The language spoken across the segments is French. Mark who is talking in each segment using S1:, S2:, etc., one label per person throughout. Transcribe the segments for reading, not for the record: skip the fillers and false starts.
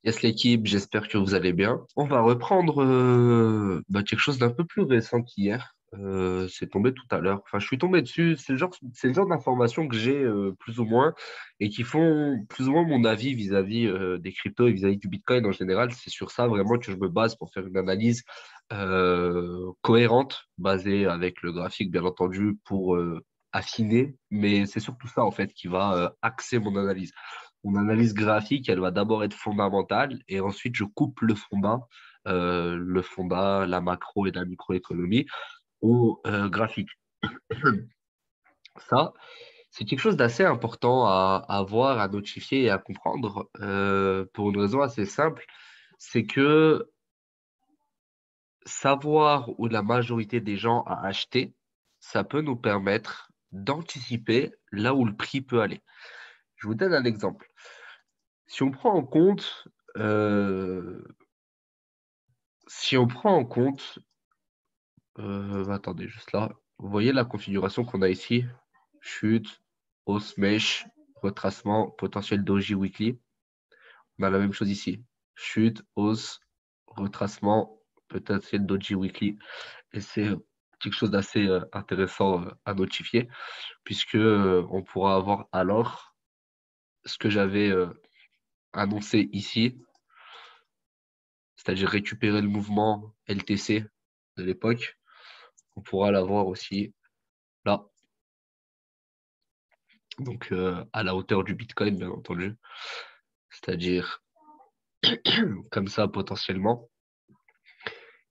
S1: Yes l'équipe, j'espère que vous allez bien. On va reprendre quelque chose d'un peu plus récent qu'hier. C'est tombé tout à l'heure. Enfin, je suis tombé dessus. C'est le genre d'informations que j'ai plus ou moins et qui font plus ou moins mon avis vis-à-vis des cryptos et vis-à-vis du Bitcoin en général. C'est sur ça vraiment que je me base pour faire une analyse cohérente, basée avec le graphique bien entendu pour affiner. Mais c'est surtout ça en fait qui va axer mon analyse. Mon analyse graphique, elle va d'abord être fondamentale et ensuite je coupe le fond bas, la macro et la microéconomie au graphique. Ça, c'est quelque chose d'assez important à voir, à notifier et à comprendre pour une raison assez simple, c'est que savoir où la majorité des gens a acheté, ça peut nous permettre d'anticiper là où le prix peut aller. Je vous donne un exemple. Si on prend en compte euh, Si on prend en compte, attendez, juste là, vous voyez la configuration qu'on a ici, chute, hausse mèche, retracement, potentiel doji weekly. On a la même chose ici, chute, hausse, retracement, potentiel doji weekly. Et c'est quelque chose d'assez intéressant à notifier, puisque on pourra avoir alors ce que j'avais annoncé ici, c'est-à-dire récupérer le mouvement LTC de l'époque. On pourra l'avoir aussi là. Donc à la hauteur du Bitcoin, bien entendu, c'est-à-dire comme ça potentiellement.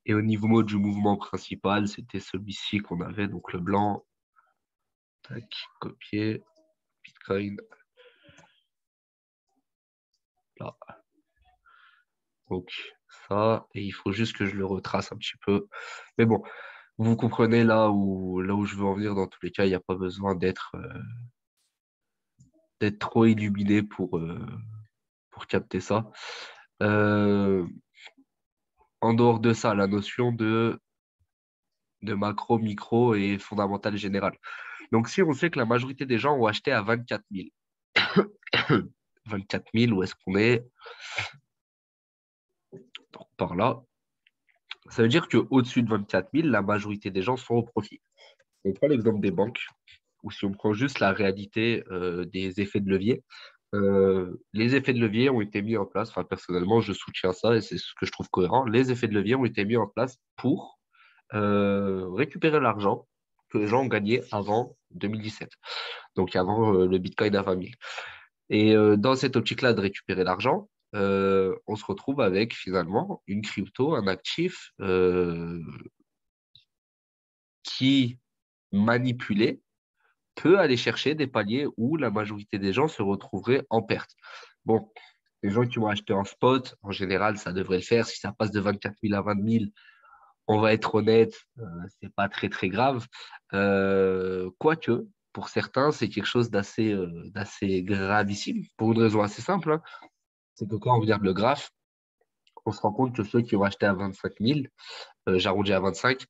S1: Et au niveau du mouvement principal, c'était celui-ci qu'on avait, donc le blanc, tac, copier, Bitcoin, là. Donc ça, et il faut juste que je le retrace un petit peu. Mais bon, vous comprenez là où je veux en venir, dans tous les cas, il n'y a pas besoin d'être trop illuminé pour capter ça. Euh, En dehors de ça, la notion de macro, micro et fondamental général. Donc, si on sait que la majorité des gens ont acheté à 24 000, 24 000, où est-ce qu'on est? Donc, par là, ça veut dire qu'au-dessus de 24 000, la majorité des gens sont au profit. On prend l'exemple des banques, ou si on prend juste la réalité des effets de levier. Les effets de levier ont été mis en place, enfin personnellement je soutiens ça et c'est ce que je trouve cohérent. Les effets de levier ont été mis en place pour récupérer l'argent que les gens ont gagné avant 2017, donc avant le Bitcoin à 20 000. Et dans cette optique-là de récupérer l'argent, on se retrouve avec finalement une crypto, un actif qui, manipulé, peut aller chercher des paliers où la majorité des gens se retrouveraient en perte. Bon, les gens qui ont acheté en spot, en général, ça devrait le faire. Si ça passe de 24 000 à 20 000, on va être honnête, c'est pas très très grave. Quoique, pour certains, c'est quelque chose d'assez gravissime, pour une raison assez simple, hein. C'est que quand on regarde le graphe, on se rend compte que ceux qui ont acheté à 25 000, j'arrondis à 25,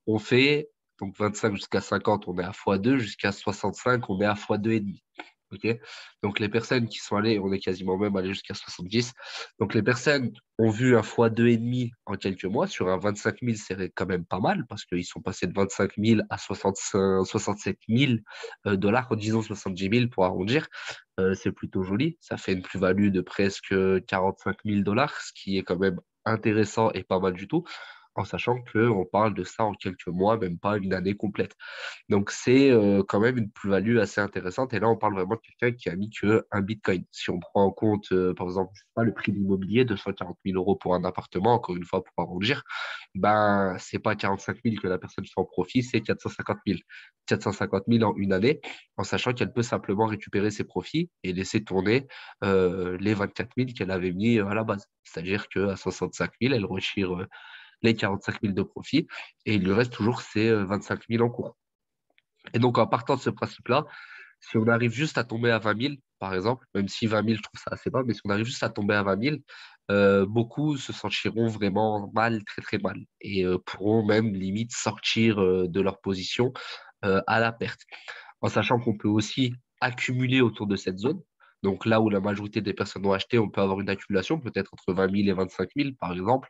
S1: on fait donc 25 jusqu'à 50, on est à x2, jusqu'à 65, on est à x2,5. OK? Donc les personnes qui sont allées, on est quasiment même allé jusqu'à 70. Donc les personnes ont vu un x2,5 en quelques mois. Sur un 25 000, c'est quand même pas mal parce qu'ils sont passés de 25 000 à 65, 67 000 dollars, disons 70 000 pour arrondir. C'est plutôt joli. Ça fait une plus-value de presque 45 000 dollars, ce qui est quand même intéressant et pas mal du tout, en sachant qu'on parle de ça en quelques mois, même pas une année complète. Donc, c'est quand même une plus-value assez intéressante. Et là, on parle vraiment de quelqu'un qui a mis que un Bitcoin. Si on prend en compte, par exemple, je sais pas, le prix de l'immobilier, 240 000 euros pour un appartement, encore une fois, pour arrondir, ben, c'est pas 45 000 que la personne fait en profit, c'est 450 000. 450 000 en une année, en sachant qu'elle peut simplement récupérer ses profits et laisser tourner les 24 000 qu'elle avait mis à la base. C'est-à-dire qu'à 65 000, elle retire les 45 000 de profit et il lui reste toujours ses 25 000 en cours. Et donc, en partant de ce principe-là, si on arrive juste à tomber à 20 000, par exemple, même si 20 000, je trouve ça assez bas, mais si on arrive juste à tomber à 20 000, beaucoup se sentiront vraiment mal, très très mal, et pourront même limite sortir de leur position à la perte. En sachant qu'on peut aussi accumuler autour de cette zone. Donc là où la majorité des personnes ont acheté, on peut avoir une accumulation, peut-être entre 20 000 et 25 000 par exemple.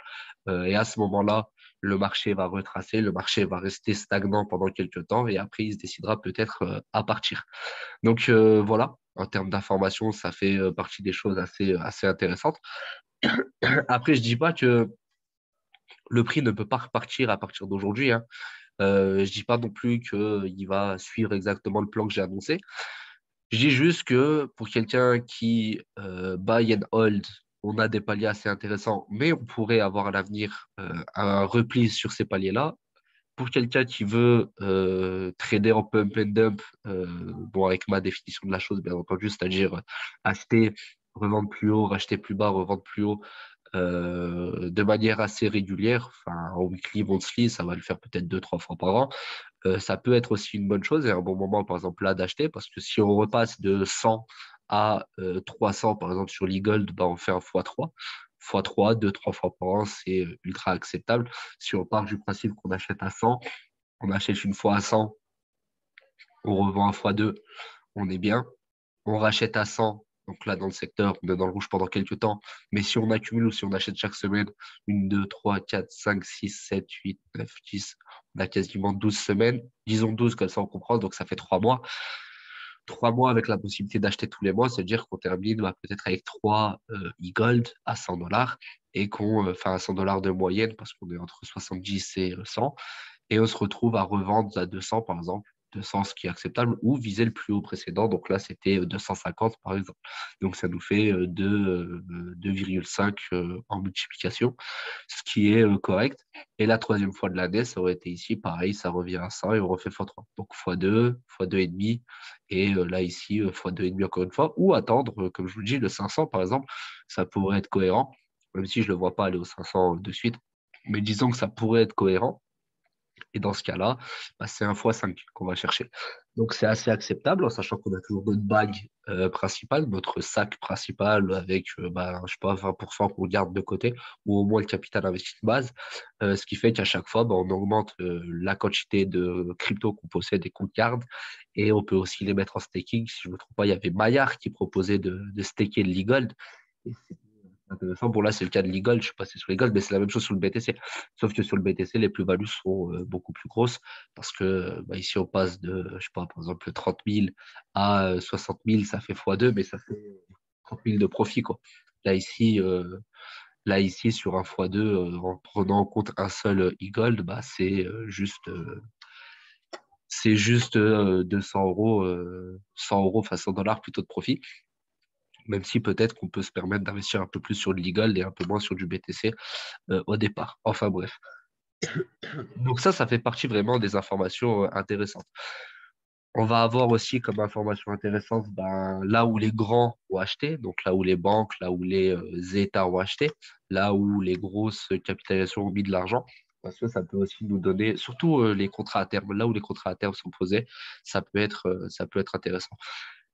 S1: Et à ce moment-là, le marché va retracer, le marché va rester stagnant pendant quelques temps et après, il se décidera peut-être à partir. Donc voilà, en termes d'information, ça fait partie des choses assez intéressantes. Après, je dis pas que le prix ne peut pas repartir à partir d'aujourd'hui, hein. Je dis pas non plus qu'il va suivre exactement le plan que j'ai annoncé. Je dis juste que pour quelqu'un qui buy and hold, on a des paliers assez intéressants, mais on pourrait avoir à l'avenir un repli sur ces paliers-là. Pour quelqu'un qui veut trader en pump and dump, bon, avec ma définition de la chose, bien entendu, c'est-à-dire acheter, revendre plus haut, racheter plus bas, revendre plus haut, de manière assez régulière, enfin, en weekly, monthly, ça va le faire peut-être 2, 3 fois par an. Ça peut être aussi une bonne chose et un bon moment, par exemple, là, d'acheter, parce que si on repasse de 100 à 300, par exemple, sur l'e-gold, bah, on fait un x3. x3, 2, 3 fois par an, c'est ultra acceptable. Si on part du principe qu'on achète à 100, on achète une fois à 100, on revend un x2, on est bien. On rachète à 100, donc là, dans le secteur, on est dans le rouge pendant quelques temps. Mais si on accumule ou si on achète chaque semaine, 1, 2, 3, 4, 5, 6, 7, 8, 9, 10, on a quasiment 12 semaines. Disons 12, comme ça on comprend, donc ça fait 3 mois. 3 mois avec la possibilité d'acheter tous les mois, c'est-à-dire qu'on termine peut-être avec 3 e-gold à 100 dollars et enfin à 100 dollars de moyenne parce qu'on est entre 70 et 100 et on se retrouve à revendre à 200 par exemple, 200 ce qui est acceptable ou viser le plus haut précédent. Donc là, c'était 250 par exemple. Donc ça nous fait 2,5 en multiplication, ce qui est correct. Et la troisième fois de l'année, ça aurait été ici, pareil, ça revient à 100 et on refait x3. Donc x2, x2 et demi. Et là, ici, x2 et demi encore une fois. Ou attendre, comme je vous le dis, le 500 par exemple, ça pourrait être cohérent, même si je ne le vois pas aller au 500 de suite. Mais disons que ça pourrait être cohérent. Et dans ce cas-là, bah, c'est un x5 qu'on va chercher. Donc c'est assez acceptable, en sachant qu'on a toujours notre bague principale, notre sac principal avec, je sais pas, 20% qu'on garde de côté, ou au moins le capital investi de base. Ce qui fait qu'à chaque fois, bah, on augmente la quantité de crypto qu'on possède et qu'on garde. Et on peut aussi les mettre en staking. Si je ne me trompe pas, il y avait Maillard qui proposait de staker de l'e-gold. Et c'est intéressant. Bon, là, c'est le cas de l'e-gold. Je suis passé sur l'e-gold, mais c'est la même chose sur le BTC. Sauf que sur le BTC, les plus-values sont beaucoup plus grosses parce que bah, ici, on passe de, je sais pas, par exemple, 30 000 à 60 000, ça fait x2, mais ça fait 30 000 de profit, quoi. Là, ici, là, ici sur un x2, en prenant en compte un seul e-gold, bah, c'est juste 200 euros, 100 euros, enfin 100 dollars plutôt de profit. Même si peut-être qu'on peut se permettre d'investir un peu plus sur le legal et un peu moins sur du BTC au départ. Enfin bref. Donc ça fait partie vraiment des informations intéressantes. On va avoir aussi comme information intéressante ben, là où les grands ont acheté, donc là où les banques, là où les États ont acheté, là où les grosses capitalisations ont mis de l'argent. Parce que ça peut aussi nous donner, surtout les contrats à terme, là où les contrats à terme sont posés, ça peut être intéressant.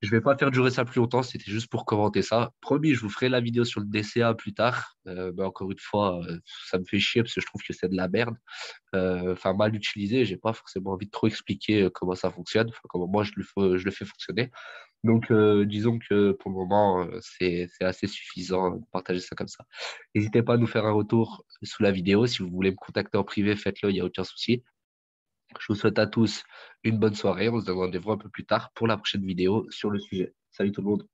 S1: Je vais pas faire durer ça plus longtemps, c'était juste pour commenter ça. Promis, je vous ferai la vidéo sur le DCA plus tard. Mais encore une fois, ça me fait chier parce que je trouve que c'est de la merde. Enfin, mal utilisé. J'ai pas forcément envie de trop expliquer comment ça fonctionne, enfin, comment moi je le fais fonctionner. Donc, disons que pour le moment, c'est assez suffisant de partager ça comme ça. N'hésitez pas à nous faire un retour sous la vidéo. Si vous voulez me contacter en privé, faites-le, il n'y a aucun souci. Je vous souhaite à tous une bonne soirée. On se donne rendez-vous un peu plus tard pour la prochaine vidéo sur le sujet. Salut tout le monde.